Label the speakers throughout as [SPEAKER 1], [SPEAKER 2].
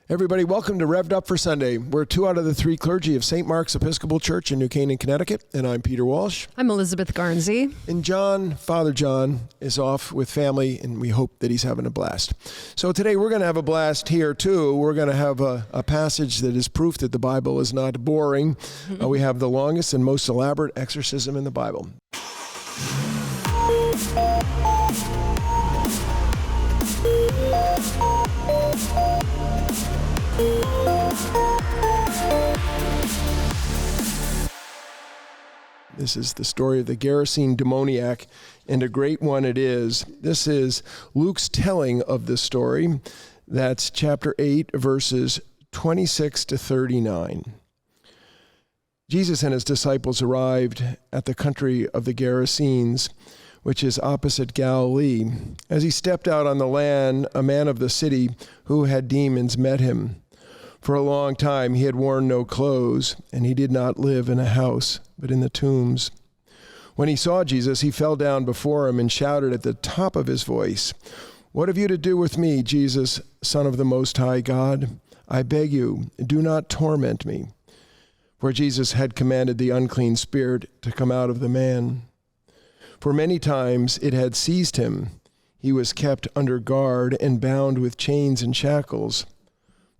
[SPEAKER 1] Everybody, welcome to Rev'd Up for Sunday. We're 2 out of the 3 clergy of St. Mark's Episcopal Church in New Canaan, Connecticut, and I'm Peter Walsh.
[SPEAKER 2] I'm Elizabeth Garnsey.
[SPEAKER 1] And Father John, is off with family, and we hope that he's having a blast. So today we're going to have a blast here, too. We're going to have a passage that is proof that the Bible is not boring. We have the longest and most elaborate exorcism in the Bible. This is the story of the Gerasene demoniac, and a great one it is. This is Luke's telling of the story. That's chapter 8, verses 26 to 39. Jesus and his disciples arrived at the country of the Gerasenes, which is opposite Galilee. As he stepped out on the land, a man of the city who had demons met him. For a long time he had worn no clothes, and he did not live in a house, but in the tombs. When he saw Jesus, he fell down before him and shouted at the top of his voice, "What have you to do with me, Jesus, Son of the Most High God? I beg you, do not torment me." For Jesus had commanded the unclean spirit to come out of the man. For many times it had seized him. He was kept under guard and bound with chains and shackles.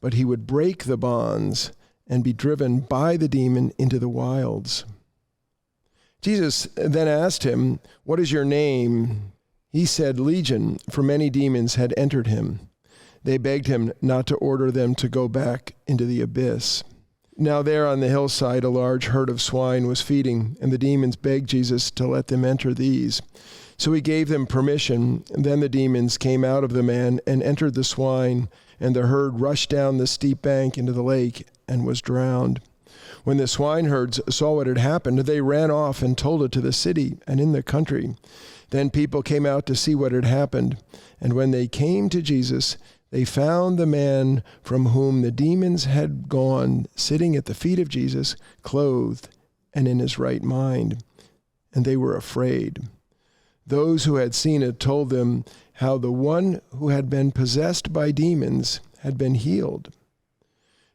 [SPEAKER 1] But he would break the bonds and be driven by the demon into the wilds. Jesus then asked him, "What is your name?" He said, "Legion," for many demons had entered him. They begged him not to order them to go back into the abyss. Now there on the hillside a large herd of swine was feeding, and the demons begged Jesus to let them enter these. So he gave them permission, and then the demons came out of the man and entered the swine, and the herd rushed down the steep bank into the lake and was drowned. When the swineherds saw what had happened, they ran off and told it to the city and in the country. Then people came out to see what had happened, and when they came to Jesus, they found the man from whom the demons had gone sitting at the feet of Jesus, clothed and in his right mind, and they were afraid. Those who had seen it told them how the one who had been possessed by demons had been healed.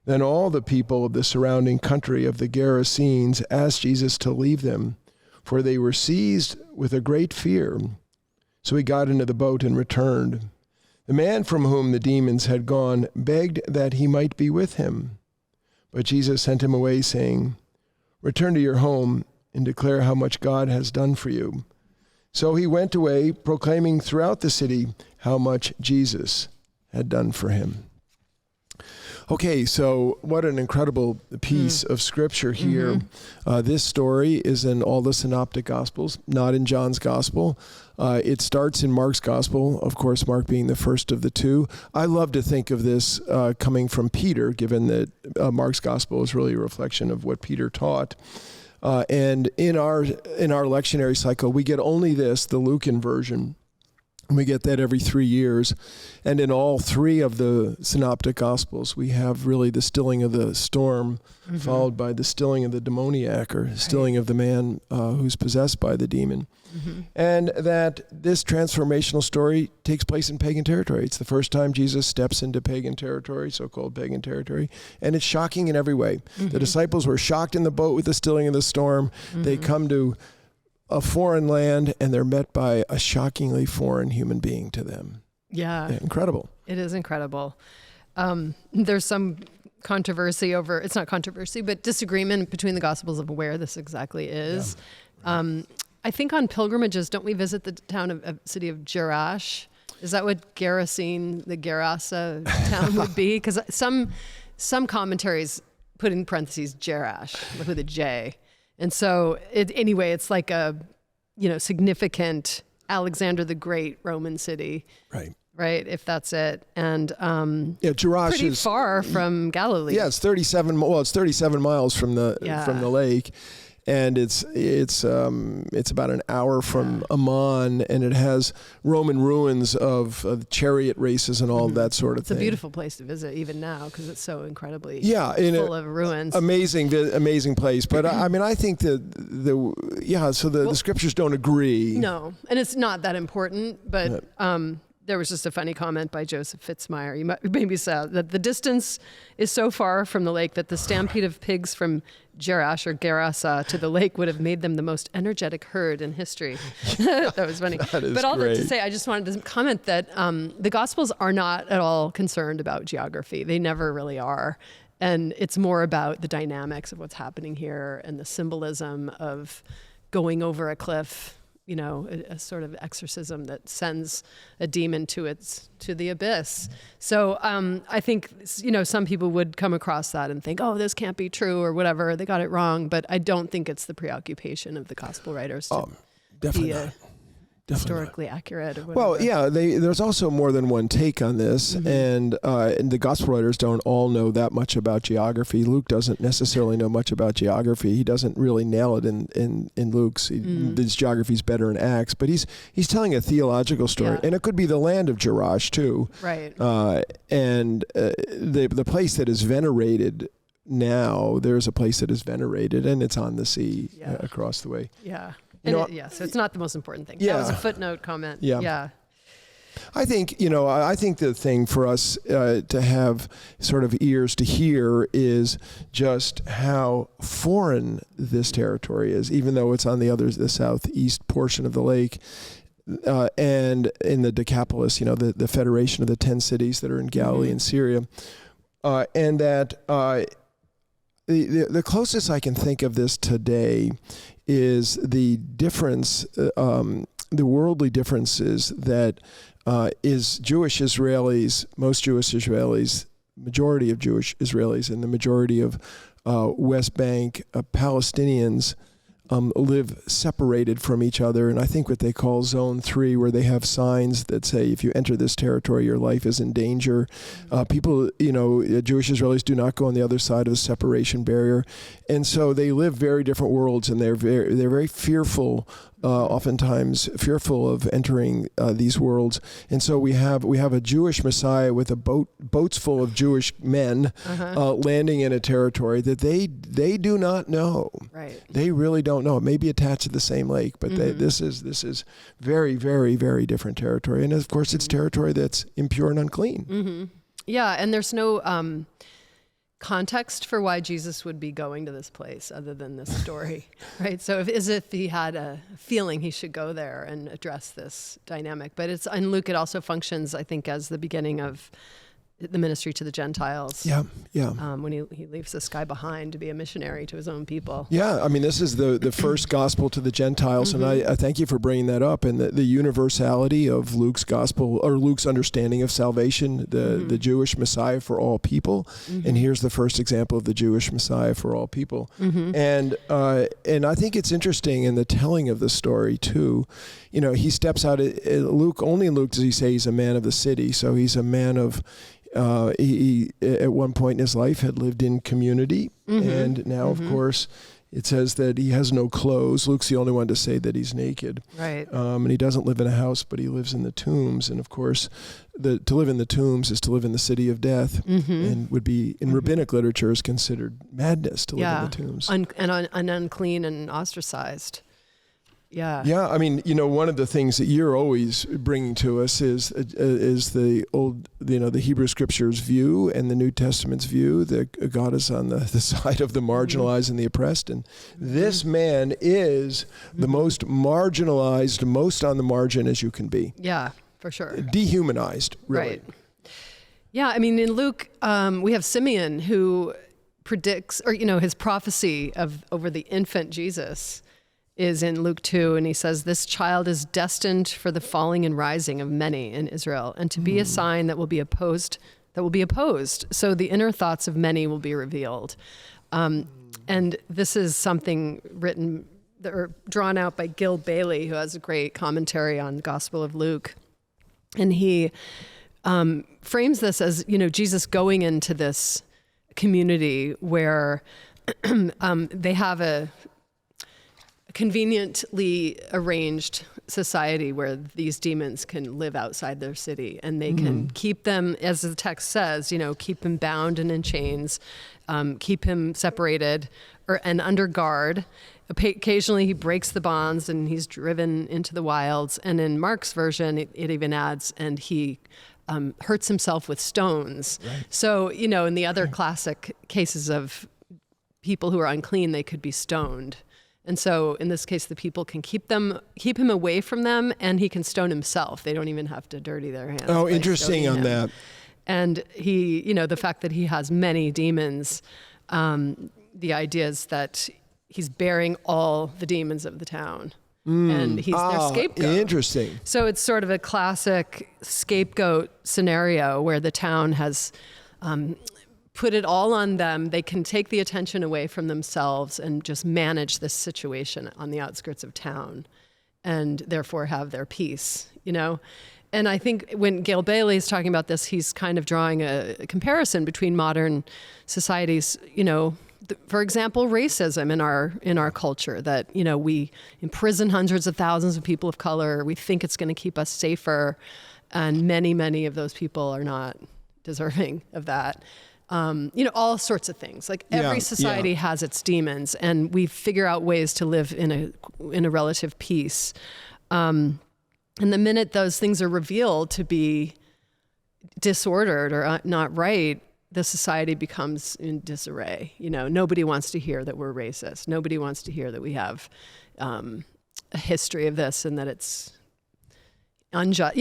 [SPEAKER 1] Then all the people of the surrounding country of the Gerasenes asked Jesus to leave them, for they were seized with a great fear. So he got into the boat and returned. The man from whom the demons had gone begged that he might be with him. But Jesus sent him away, saying, "Return to your home and declare how much God has done for you." So he went away, proclaiming throughout the city how much Jesus had done for him. Okay, so what an incredible piece of scripture here. This story is in all the synoptic gospels, not in John's gospel. It starts in Mark's gospel, of course, Mark being the first of the 2. I love to think of this coming from Peter, given that Mark's gospel is really a reflection of what Peter taught. And in our lectionary cycle, we get only this, the Lucan version. We get that every 3 years. And in all 3 of the synoptic gospels, we have really the stilling of the storm, followed by the stilling of the demoniac, or stilling of the man who's possessed by the demon. And that this transformational story takes place in pagan territory. It's the first time Jesus steps into pagan territory, so-called pagan territory, and it's shocking in every way. The disciples were shocked in the boat with the stilling of the storm. They come to a foreign land, and they're met by a shockingly foreign human being to them.
[SPEAKER 2] Yeah.
[SPEAKER 1] Incredible.
[SPEAKER 2] It is incredible. There's some controversy over, it's not controversy, but disagreement between the Gospels of where this exactly is. Yeah. I think on pilgrimages, don't we visit the city of Jerash? Is that what Gerasene, the Gerasa town would be? Because some commentaries put in parentheses Jerash, with a J. And so it's like a, significant Alexander the Great Roman city. Right. If that's it. And,
[SPEAKER 1] Jerash
[SPEAKER 2] pretty
[SPEAKER 1] is
[SPEAKER 2] far from Galilee.
[SPEAKER 1] Yeah. It's 37 miles from the lake. And it's about an hour from Amman, and it has Roman ruins of chariot races and all that sort of thing.
[SPEAKER 2] It's a beautiful place to visit even now because it's so incredibly
[SPEAKER 1] full
[SPEAKER 2] of ruins.
[SPEAKER 1] Amazing place. But I think the scriptures don't agree.
[SPEAKER 2] No, and it's not that important. But there was just a funny comment by Joseph Fitzmyer. You maybe saw that the distance is so far from the lake that the stampede of pigs from Jerash or Gerasa to the lake would have made them the most energetic herd in history. That was funny. But all that to say, I just wanted to comment that the Gospels are not at all concerned about geography. They never really are. And it's more about the dynamics of what's happening here and the symbolism of going over a cliff, you know, a sort of exorcism that sends a demon to the abyss. So I think, you know, some people would come across that and think, oh, this can't be true or whatever, they got it wrong. But I don't think it's the preoccupation of the gospel writers to
[SPEAKER 1] definitely
[SPEAKER 2] be
[SPEAKER 1] not.
[SPEAKER 2] historically accurate or whatever.
[SPEAKER 1] Well, yeah, there's also more than one take on this, and the gospel writers don't all know that much about geography. Luke doesn't necessarily know much about geography. He doesn't really nail it in Luke's. His geography's better in Acts, but he's telling a theological story, and it could be the land of Jerash too.
[SPEAKER 2] Right.
[SPEAKER 1] And the place that is venerated now, there's a place that is venerated, and it's on the sea across the way.
[SPEAKER 2] Yeah. So it's not the most important thing.
[SPEAKER 1] Yeah.
[SPEAKER 2] That was a footnote comment.
[SPEAKER 1] Yeah. I think, I think the thing for us to have sort of ears to hear is just how foreign this territory is, even though it's on the southeast portion of the lake. And in the Decapolis, the federation of the 10 cities that are in Galilee and Syria. And that the closest I can think of this today is the difference, the worldly differences that is Jewish Israelis, most Jewish Israelis, majority of Jewish Israelis, and the majority of West Bank Palestinians live separated from each other. And I think what they call Zone 3, where they have signs that say, if you enter this territory, your life is in danger. People, Jewish Israelis do not go on the other side of the separation barrier. And so they live very different worlds, and they're very fearful, oftentimes fearful of entering these worlds. And so we have a Jewish Messiah with boats full of Jewish men landing in a territory that they do not know.
[SPEAKER 2] Right.
[SPEAKER 1] They really don't know. It may be attached to the same lake, but this is very, very, very different territory. And of course, it's territory that's impure and unclean.
[SPEAKER 2] Yeah, and there's no context for why Jesus would be going to this place other than this story, right? So as if he had a feeling he should go there and address this dynamic. But in Luke, it also functions, I think, as the beginning of the ministry to the Gentiles.
[SPEAKER 1] Yeah.
[SPEAKER 2] When he leaves this guy behind to be a missionary to his own people.
[SPEAKER 1] Yeah, I mean, this is the first gospel to the Gentiles, and I thank you for bringing that up, and the universality of Luke's gospel, or Luke's understanding of salvation, the Jewish Messiah for all people, and here's the first example of the Jewish Messiah for all people. And I think it's interesting in the telling of the story too. He steps out. Only in Luke does he say he's a man of the city, so he's a man of. He at one point in his life had lived in community, and now, of course, it says that he has no clothes. Luke's the only one to say that he's naked.
[SPEAKER 2] Right.
[SPEAKER 1] And he doesn't live in a house, but he lives in the tombs. And of course, to live in the tombs is to live in the city of death, and would be, in rabbinic literature, is considered madness to live in the tombs.
[SPEAKER 2] And unclean and ostracized. Yeah.
[SPEAKER 1] Yeah, I mean, one of the things that you're always bringing to us is the old, the Hebrew Scriptures view and the New Testament's view that God is on the side of the marginalized and the oppressed, and this man is the most marginalized, most on the margin as you can be.
[SPEAKER 2] Yeah, for sure.
[SPEAKER 1] Dehumanized, really.
[SPEAKER 2] Right. Yeah, I mean, in Luke, we have Simeon who predicts, or his prophecy over the infant Jesus is in Luke 2, and he says, this child is destined for the falling and rising of many in Israel, and to be a sign that will be opposed. So the inner thoughts of many will be revealed. And this is something written or drawn out by Gil Bailey, who has a great commentary on the Gospel of Luke. And he frames this as, Jesus going into this community where they have a conveniently arranged society where these demons can live outside their city, and they can keep them, as the text says, keep him bound and in chains, keep him separated and under guard. Occasionally he breaks the bonds and he's driven into the wilds. And in Mark's version, it even adds, and he hurts himself with stones. Right. So, in the other classic cases of people who are unclean, they could be stoned. And so in this case, the people can keep him away from them, and he can stone himself. They don't even have to dirty their hands.
[SPEAKER 1] Oh, interesting on that.
[SPEAKER 2] And he, the fact that he has many demons, the idea is that he's bearing all the demons of the town. And he's their scapegoat.
[SPEAKER 1] Interesting.
[SPEAKER 2] So it's sort of a classic scapegoat scenario where the town has put it all on them. They can take the attention away from themselves and just manage this situation on the outskirts of town, and therefore have their peace, And I think when Gail Bailey is talking about this, he's kind of drawing a comparison between modern societies, for example, racism in our culture, that, we imprison hundreds of thousands of people of color. We think it's going to keep us safer. And many, many of those people are not deserving of that. All sorts of things. Like every society has its demons, and we figure out ways to live in a relative peace. And the minute those things are revealed to be disordered or not right, the society becomes in disarray. Nobody wants to hear that we're racist. Nobody wants to hear that we have a history of this and that it's unjust.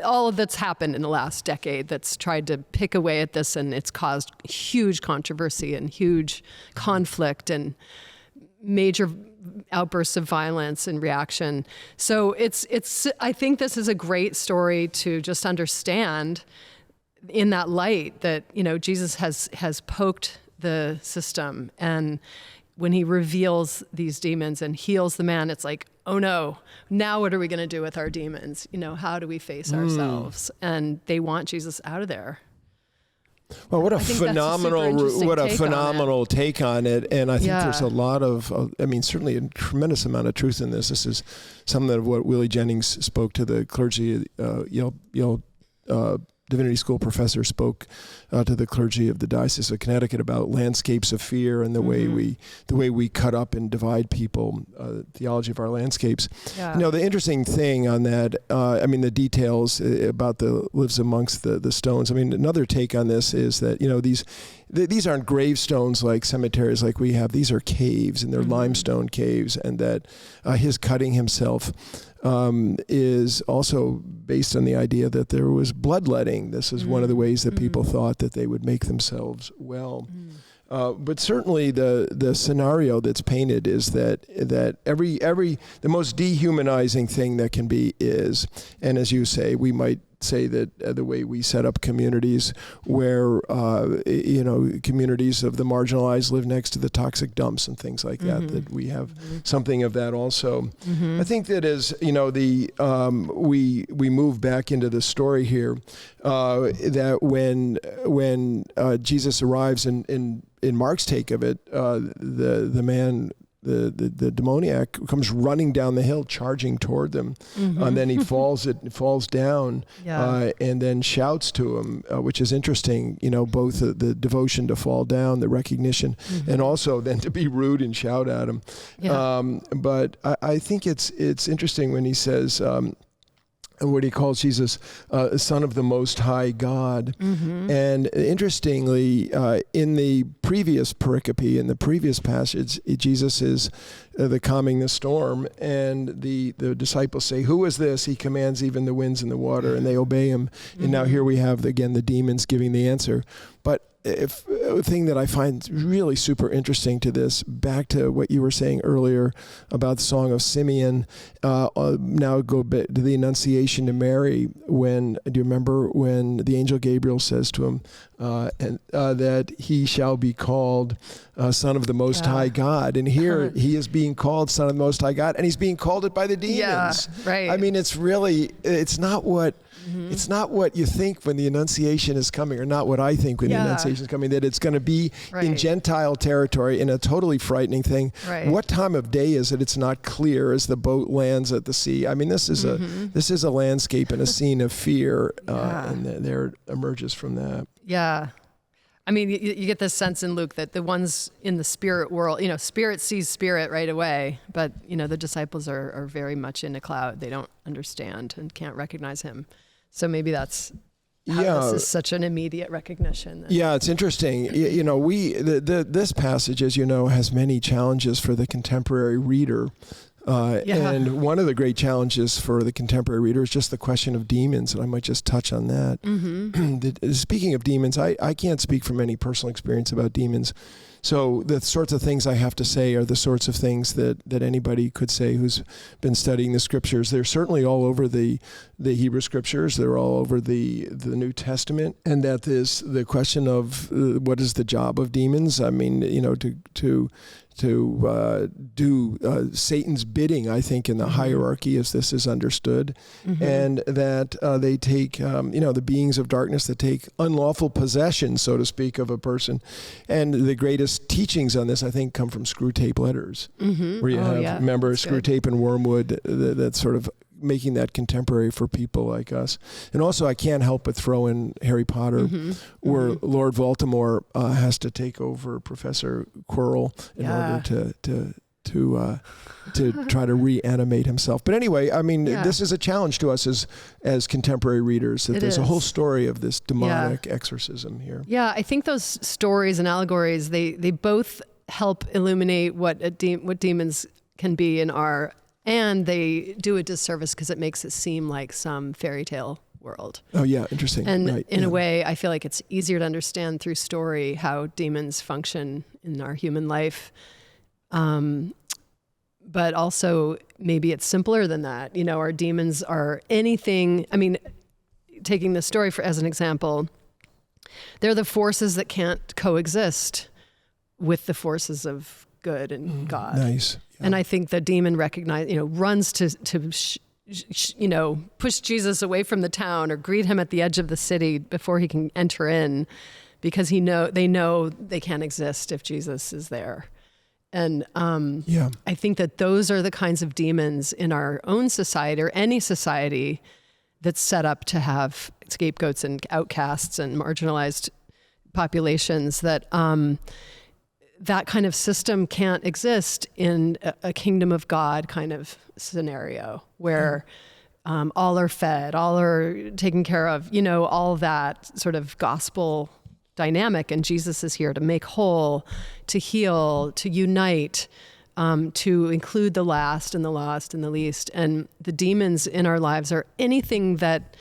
[SPEAKER 2] All of that's happened in the last decade that's tried to pick away at this, and it's caused huge controversy and huge conflict and major outbursts of violence and reaction. So I think this is a great story to just understand in that light that, Jesus has poked the system, and when he reveals these demons and heals the man, it's like, oh no, now what are we going to do with our demons? How do we face ourselves? And they want Jesus out of there.
[SPEAKER 1] Well, what a phenomenal take on it. And I think there's a lot of, certainly a tremendous amount of truth in this. This is some of what Willie Jennings spoke to the clergy, Yale Divinity School professor spoke to the clergy of the Diocese of Connecticut about landscapes of fear and the way we cut up and divide people, theology of our landscapes. Yeah. The interesting thing on that, the details about the lives amongst the stones. Another take on this is that these aren't gravestones like cemeteries like we have. These are caves, and they're limestone caves, and that his cutting himself is also based on the idea that there was bloodletting. This is one of the ways that people thought that they would make themselves well. But certainly the scenario that's painted is that the most dehumanizing thing that can be is, and as you say, we might say that the way we set up communities where, communities of the marginalized live next to the toxic dumps and things like that, that we have something of that also. I think that as, we move back into the story here, that when Jesus arrives in Mark's take of it, the man, the demoniac comes running down the hill, charging toward them, and then he falls down, and then shouts to him, which is interesting. Both the devotion to fall down, the recognition, and also then to be rude and shout at him. But I think it's interesting when he says, what he calls Jesus, Son of the Most High God. And interestingly, in the previous pericope, in the previous passage, Jesus is the calming the storm, and the disciples say, "Who is this? He commands even the winds and the water," and they obey him. And now here we have, again, the demons giving the answer. But a thing that I find really super interesting to this, back to what you were saying earlier about the Song of Simeon, now go back to the Annunciation to Mary. Do you remember when the angel Gabriel says to him that he shall be called Son of the Most High God? And here he is being called Son of the Most High God, and he's being called it by the demons.
[SPEAKER 2] Yeah, right.
[SPEAKER 1] It's not what you think when the Annunciation is coming, or not what I think when the Annunciation is coming, that It's going to be in Gentile territory in a totally frightening thing.
[SPEAKER 2] Right.
[SPEAKER 1] What time of day is it? It's not clear as the boat lands at the sea. I mean, this is a landscape and a scene of fear, and there emerges from that.
[SPEAKER 2] Yeah. I mean, you get this sense in Luke that the ones in the spirit world, spirit sees spirit right away, but, the disciples are very much in a cloud. They don't understand and can't recognize him. So maybe that's how this is such an immediate recognition.
[SPEAKER 1] Yeah, it's interesting. This passage, as you know, has many challenges for the contemporary reader. And one of the great challenges for the contemporary reader is just the question of demons, and I might just touch on that. Mm-hmm. Speaking of demons, I can't speak from any personal experience about demons. So the sorts of things I have to say are the sorts of things that anybody could say who's been studying the scriptures. They're certainly all over the Hebrew scriptures. They're all over the New Testament. And that is the question of what is the job of demons? I mean, to do Satan's bidding, I think, in the hierarchy as this is understood, and that they take, the beings of darkness that take unlawful possession, so to speak, of a person. And the greatest teachings on this, I think, come from Screw Tape Letters, where you remember Screw Tape and Wormwood, that's sort of making that contemporary for people like us. And also, I can't help but throw in Harry Potter, where Lord Voldemort has to take over Professor Quirrell in order to try to reanimate himself. But anyway, I mean, this is a challenge to us as contemporary readers, that there's a whole story of this demonic exorcism here.
[SPEAKER 2] Yeah, I think those stories and allegories, they both help illuminate what demons can be and are, and they do a disservice because it makes it seem like some fairy tale world.
[SPEAKER 1] Oh yeah, interesting.
[SPEAKER 2] And in a way, I feel like it's easier to understand through story how demons function in our human life. But also maybe it's simpler than that. Our demons are anything. I mean, taking the story as an example, they're the forces that can't coexist with the forces of good and God.
[SPEAKER 1] Nice. Yeah.
[SPEAKER 2] And I think the demon runs to push Jesus away from the town or greet him at the edge of the city before he can enter in, because they know they can't exist if Jesus is there. And I think that those are the kinds of demons in our own society, or any society that's set up to have scapegoats and outcasts and marginalized populations, that that kind of system can't exist in a kingdom of God kind of scenario where all are fed, all are taken care of, all that sort of gospel dynamic. And Jesus is here to make whole, to heal, to unite, to include the last and the lost and the least. And the demons in our lives are anything that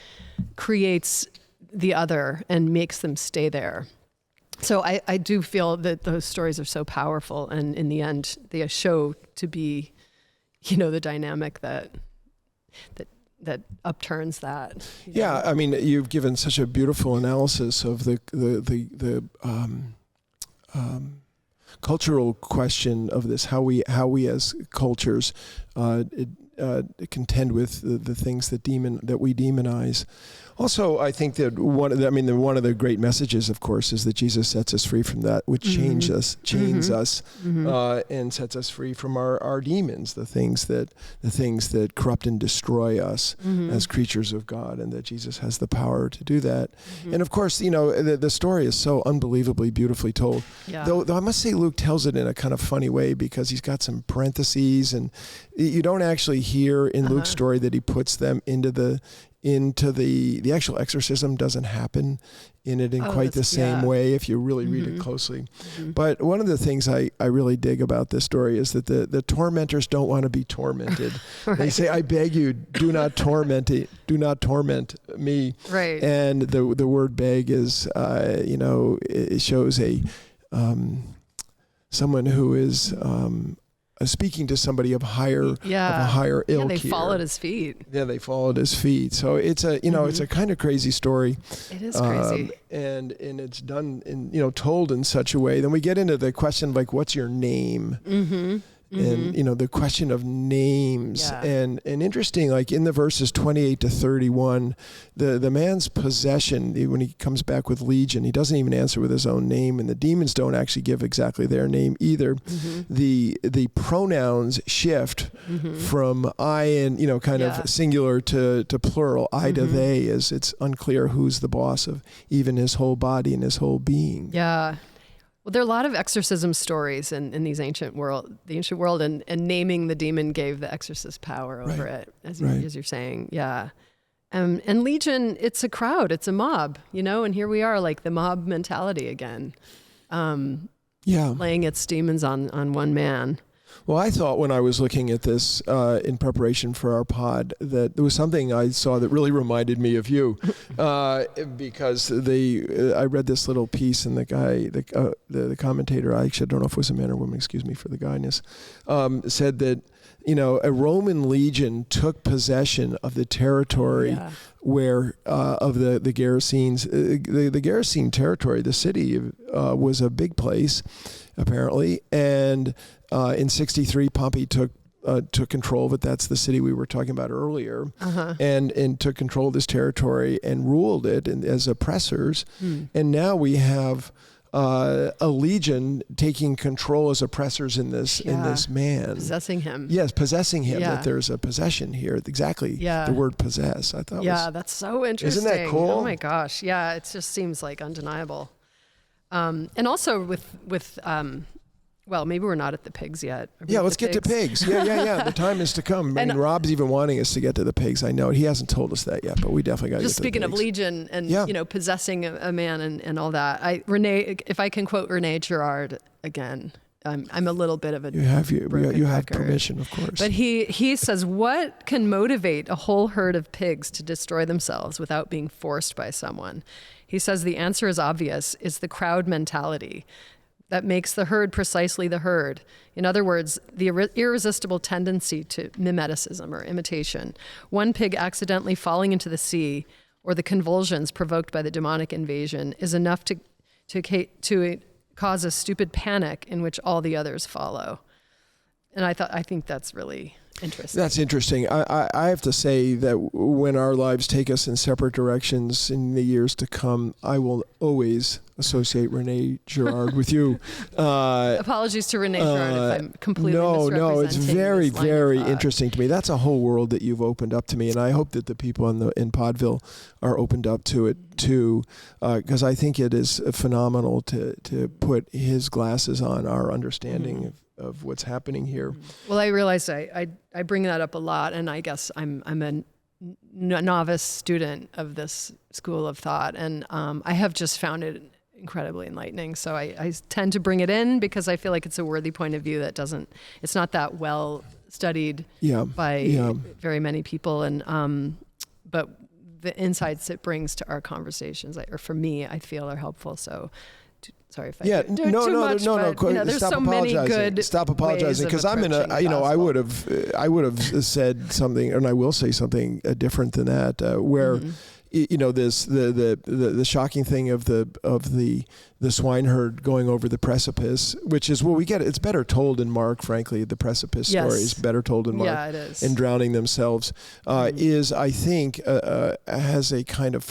[SPEAKER 2] creates the other and makes them stay there. So I do feel that those stories are so powerful, and in the end, they show to be, the dynamic that upturns that.
[SPEAKER 1] Yeah, I mean, you've given such a beautiful analysis of the cultural question of this, how we as cultures contend with the things that we demonize. Also, I think that one of the great messages, of course, is that Jesus sets us free from that which chains us, and sets us free from our demons, the things that corrupt and destroy us as creatures of God, and that Jesus has the power to do that. And of course, the story is so unbelievably beautifully told. Yeah. Though I must say, Luke tells it in a kind of funny way, because he's got some parentheses, and you don't actually hear in Luke's story that he puts them into the actual exorcism. Doesn't happen in it in quite the same way if you really read it closely. But one of the things I really dig about this story is that the tormentors don't want to be tormented. Right. They say, "I beg you, do not torment me." Right. And the word "beg" is it shows someone who is speaking to somebody of a higher ilk.
[SPEAKER 2] Yeah, they fall at his feet.
[SPEAKER 1] Yeah, they fall at his feet. So it's it's a kind of crazy story.
[SPEAKER 2] It is crazy.
[SPEAKER 1] And it's done told in such a way. Then we get into the question like, what's your name? And, the question of names and interesting, like in the verses 28 to 31, the man's possession, when he comes back with Legion, he doesn't even answer with his own name, and the demons don't actually give exactly their name either. The pronouns shift from I and, kind of singular to plural, I to they, as it's unclear who's the boss of even his whole body and his whole being.
[SPEAKER 2] Yeah. Well, there are a lot of exorcism stories in the ancient world, and naming the demon gave the exorcist power over it, as you're saying. Yeah. And Legion, it's a crowd, it's a mob, and here we are, like the mob mentality again. Laying its demons on one man.
[SPEAKER 1] Well, I thought when I was looking at this in preparation for our pod that there was something I saw that really reminded me of you, because I read this little piece, and the commentator, I actually don't know if it was a man or woman, excuse me for the guyness, said that a Roman legion took possession of the territory where of the Gerasenes. The Gerasene territory, the city, was a big place, apparently, and in 63, Pompey took control of it. That's the city we were talking about earlier, and took control of this territory and ruled it as oppressors. And now we have a legion taking control as oppressors in this man,
[SPEAKER 2] possessing him.
[SPEAKER 1] Yes, possessing him. That there's a possession here. Exactly. The word possess. I thought.
[SPEAKER 2] That's so interesting.
[SPEAKER 1] Isn't that cool?
[SPEAKER 2] Oh my gosh. Yeah, it just seems like undeniable. And also with well, maybe we're not at the pigs yet.
[SPEAKER 1] Let's get to pigs. Yeah. The time is to come. I mean, Rob's even wanting us to get to the pigs. I know. He hasn't told us that yet, but we definitely got to get to the pigs. Just
[SPEAKER 2] speaking of Legion and, possessing a man and all that. If I can quote Rene Girard again, I'm a little bit of a
[SPEAKER 1] You have permission, of course.
[SPEAKER 2] But he says, what can motivate a whole herd of pigs to destroy themselves without being forced by someone? He says the answer is obvious. It's the crowd mentality that makes the herd precisely the herd. In other words, the irresistible tendency to mimeticism or imitation. One pig accidentally falling into the sea, or the convulsions provoked by the demonic invasion, is enough to cause a stupid panic in which all the others follow. And I think that's really interesting.
[SPEAKER 1] That's interesting. I have to say that when our lives take us in separate directions in the years to come, I will always associate Rene Girard with you.
[SPEAKER 2] Apologies to Rene Girard if I'm completely misrepresenting.
[SPEAKER 1] No, it's very, very interesting to me. That's a whole world that you've opened up to me, and I hope that the people in Podville are opened up to it too, because I think it is phenomenal to put his glasses on our understanding of what's happening here.
[SPEAKER 2] Well, I realize I bring that up a lot, and I guess I'm a novice student of this school of thought, and I have just found it incredibly enlightening. So I tend to bring it in because I feel like it's a worthy point of view that it's not that well studied by very many people, and but the insights it brings to our conversations, or for me, I feel are helpful. So. Sorry if I do too much, but there's
[SPEAKER 1] Stop
[SPEAKER 2] so many good
[SPEAKER 1] Stop apologizing, because I'm in a, I would have said something, and I will say something different than that, where, this the shocking thing of the swineherd going over the precipice, which is we get. It's better told in Mark, frankly. The precipice story is better told in Mark.
[SPEAKER 2] Yeah, it is.
[SPEAKER 1] And drowning themselves is, I think, has a kind of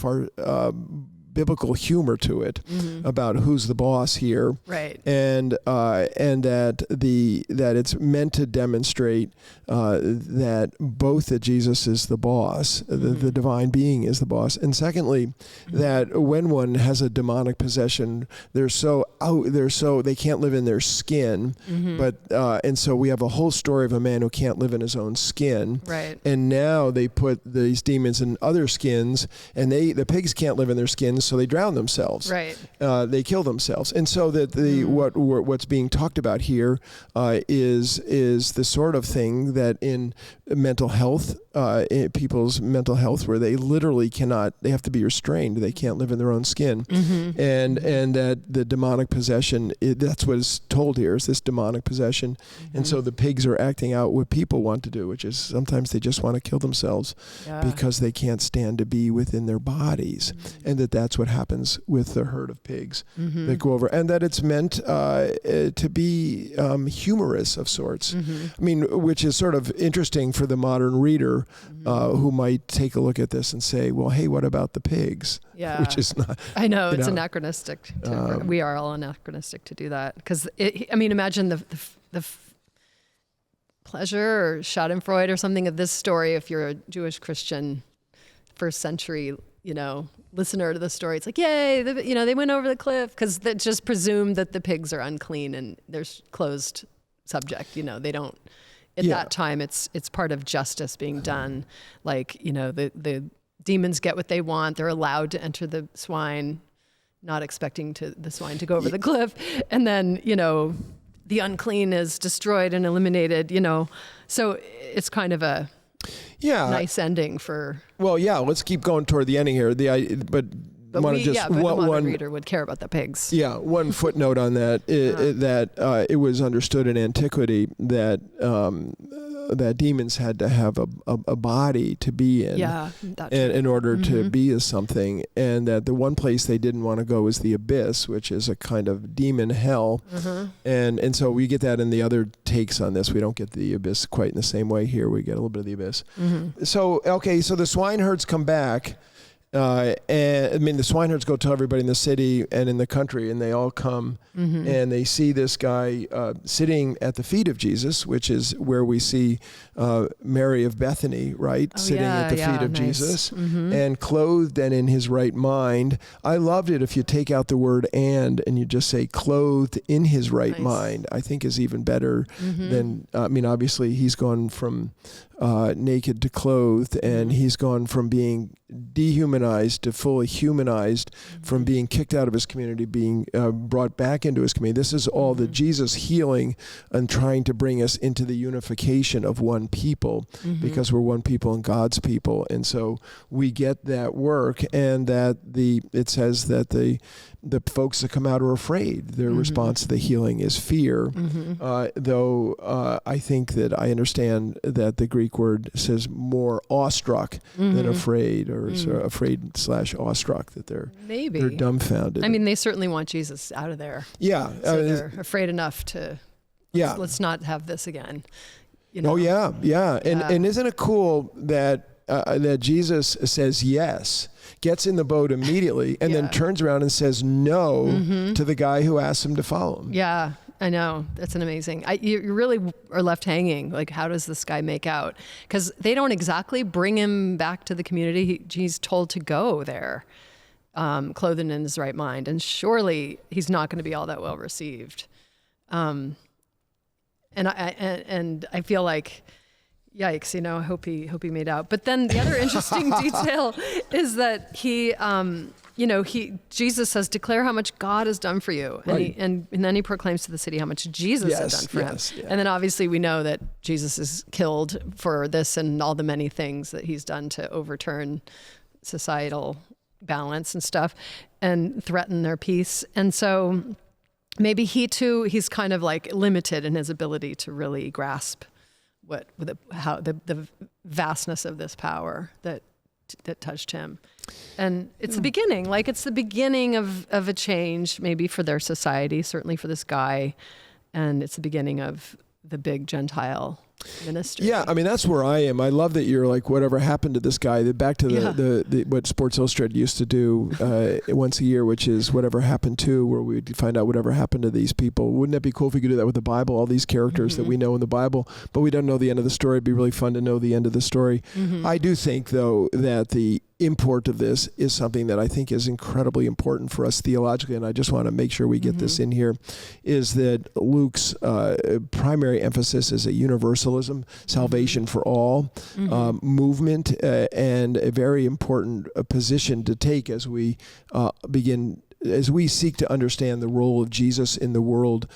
[SPEAKER 1] biblical humor to it about who's the boss here,
[SPEAKER 2] right?
[SPEAKER 1] And that it's meant to demonstrate that both that Jesus is the boss, the divine being is the boss, and secondly, that when one has a demonic possession, they're so they can't live in their skin, but and so we have a whole story of a man who can't live in his own skin,
[SPEAKER 2] right? And
[SPEAKER 1] now they put these demons in other skins, and the pigs can't live in their skins. So they drown themselves.
[SPEAKER 2] Right.
[SPEAKER 1] They kill themselves, and so that what's being talked about here is the sort of thing that in mental health, in people's mental health, where they literally cannot. They have to be restrained. They can't live in their own skin, and that the demonic possession. That's what is told here. Is this demonic possession, and so the pigs are acting out what people want to do, which is sometimes they just want to kill themselves because they can't stand to be within their bodies, and that's that's what happens with the herd of pigs that go over, and that it's meant to be humorous of sorts. I mean, which is sort of interesting for the modern reader who might take a look at this and say, well, hey, what about the pigs?
[SPEAKER 2] Yeah.
[SPEAKER 1] Which is not.
[SPEAKER 2] I know, it's anachronistic. We are all anachronistic to do that. Because, I mean, imagine the pleasure or schadenfreude or something of this story if you're a Jewish Christian first century, listener to the story. It's like, yay, they went over the cliff, because it's just presumed that the pigs are unclean and there's closed subject. They don't. At that time, it's part of justice being done. Like, the demons get what they want. They're allowed to enter the swine, not expecting the swine to go over the cliff. And then, the unclean is destroyed and eliminated, So it's kind of a nice ending for... Well,
[SPEAKER 1] let's keep going toward the ending here. But the modern
[SPEAKER 2] reader would care about the pigs.
[SPEAKER 1] Yeah, one footnote on that, that it was understood in antiquity that that demons had to have a body to be in, in order to be as something, and that the one place they didn't want to go was the abyss, which is a kind of demon hell, and so we get that in the other takes on this. We don't get the abyss quite in the same way here. We get a little bit of the abyss. So the swineherds come back. And the swineherds go tell everybody in the city and in the country, and they all come and they see this guy sitting at the feet of Jesus, which is where we see Mary of Bethany, right? Sitting at the feet of Jesus and clothed and in his right mind. I loved it if you take out the word and you just say clothed in his right mind, I think is even better than, obviously he's gone from naked to clothed, and he's gone from being dehumanized to fully humanized, from being kicked out of his community, being brought back into his community. This is all the Jesus healing and trying to bring us into the unification of one people, because we're one people and God's people. And so we get that work, and that it says that the folks that come out are afraid. Their response to the healing is fear. Though I think that I understand that the Greek word says more awestruck than afraid, or afraid/awestruck, that they're dumbfounded.
[SPEAKER 2] I mean, they certainly want Jesus out of there.
[SPEAKER 1] Yeah.
[SPEAKER 2] So they're afraid enough to, let's not have this again.
[SPEAKER 1] Oh, yeah. And isn't it cool that Jesus says yes, gets in the boat immediately, and then turns around and says no to the guy who asks him to follow him?
[SPEAKER 2] Yeah, I know. That's an amazing. You really are left hanging. Like, how does this guy make out? Because they don't exactly bring him back to the community. He's told to go there, clothed in his right mind, and surely he's not going to be all that well received. And I feel like, yikes, I hope he made out. But then the other interesting detail is that Jesus says, declare how much God has done for you. And then he proclaims to the city how much Jesus has done for him. Yeah. And then obviously we know that Jesus is killed for this and all the many things that he's done to overturn societal balance and stuff and threaten their peace. And so maybe he's kind of like limited in his ability to really grasp the vastness of this power that touched him. And it's the beginning, it's the beginning of a change, maybe for their society, certainly for this guy. And it's the beginning of the big Gentile ministry. Yeah,
[SPEAKER 1] that's where I am. I love that you're like, whatever happened to this guy, back to the what Sports Illustrated used to do once a year, which is whatever happened to, where we'd find out whatever happened to these people. Wouldn't it be cool if we could do that with the Bible? All these characters that we know in the Bible, but we don't know the end of the story. It'd be really fun to know the end of the story. I do think, though, that the import of this is something that I think is incredibly important for us theologically, and I just want to make sure we get this in here, is that Luke's primary emphasis is a universalism, salvation for all, movement, and a very important position to take as we as we seek to understand the role of Jesus in the world,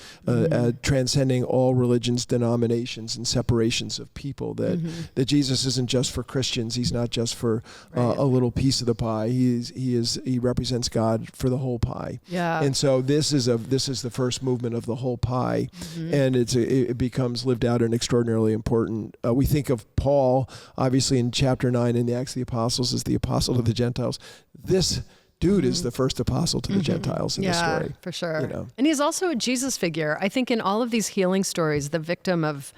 [SPEAKER 1] transcending all religions, denominations, and separations of people, that Jesus isn't just for Christians. He's not just for a little piece of the pie. He represents God for the whole pie. Yeah. And so this is the first movement of the whole pie, and it becomes lived out and extraordinarily important. We think of Paul, obviously in chapter 9 in the Acts of the Apostles, as the apostle of the Gentiles. This dude is the first apostle to the Gentiles in the story.
[SPEAKER 2] Yeah, for sure.
[SPEAKER 1] You know?
[SPEAKER 2] And he's also a Jesus figure. I think in all of these healing stories, the victim of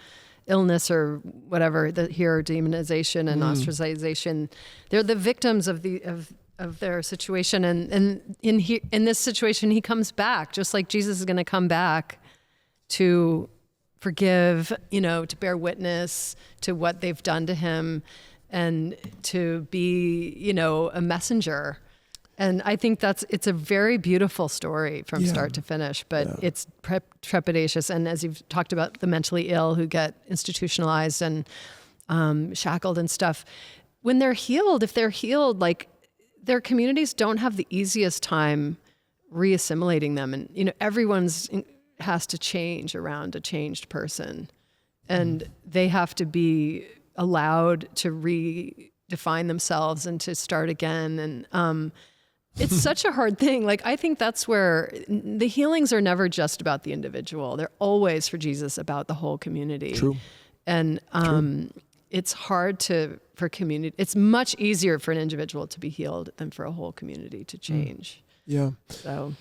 [SPEAKER 2] illness or whatever, demonization and ostracization, they're the victims of their situation. And in this situation, he comes back, just like Jesus is going to come back to forgive, to bear witness to what they've done to him and to be, a messenger. And I think it's a very beautiful story from start to finish, but it's trepidatious. And as you've talked about, the mentally ill who get institutionalized and shackled and stuff, when they're healed, if they're healed, like their communities don't have the easiest time reassimilating them. And, everyone's has to change around a changed person, and they have to be allowed to redefine themselves and to start again. And it's such a hard thing. Like, I think that's where the healings are never just about the individual. They're always, for Jesus, about the whole community.
[SPEAKER 1] True.
[SPEAKER 2] And it's hard for community. It's much easier for an individual to be healed than for a whole community to change.
[SPEAKER 1] Yeah.
[SPEAKER 2] So.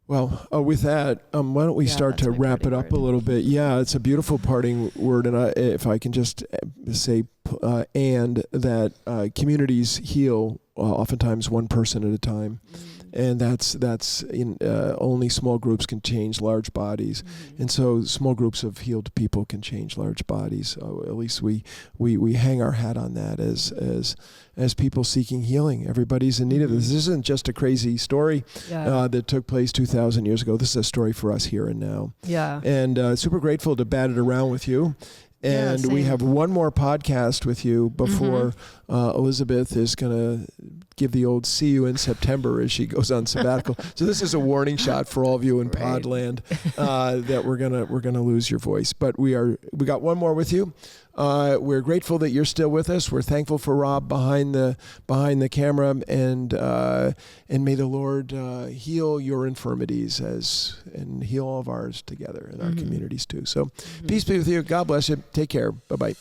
[SPEAKER 1] Well, with that, why don't we start to wrap it up a little bit? Yeah, it's a beautiful parting word. And if I can just say, and that communities heal oftentimes one person at a time. And that's in only small groups can change large bodies. And so small groups of healed people can change large bodies. At least we hang our hat on that as people seeking healing. Everybody's in need of this. This isn't just a crazy story that took place 2,000 years ago. This is a story for us here and now.
[SPEAKER 2] Yeah.
[SPEAKER 1] And super grateful to bat it around with you. And we have one more podcast with you before Elizabeth is going to give the old see you in September as she goes on sabbatical. So this is a warning shot for all of you in Podland that we're gonna lose your voice. But we got one more with you. We're grateful that you're still with us. We're thankful for Rob behind the camera, and may the Lord heal your infirmities and heal all of ours together in our communities too. So peace be with you. God bless you. Take care. Bye-bye.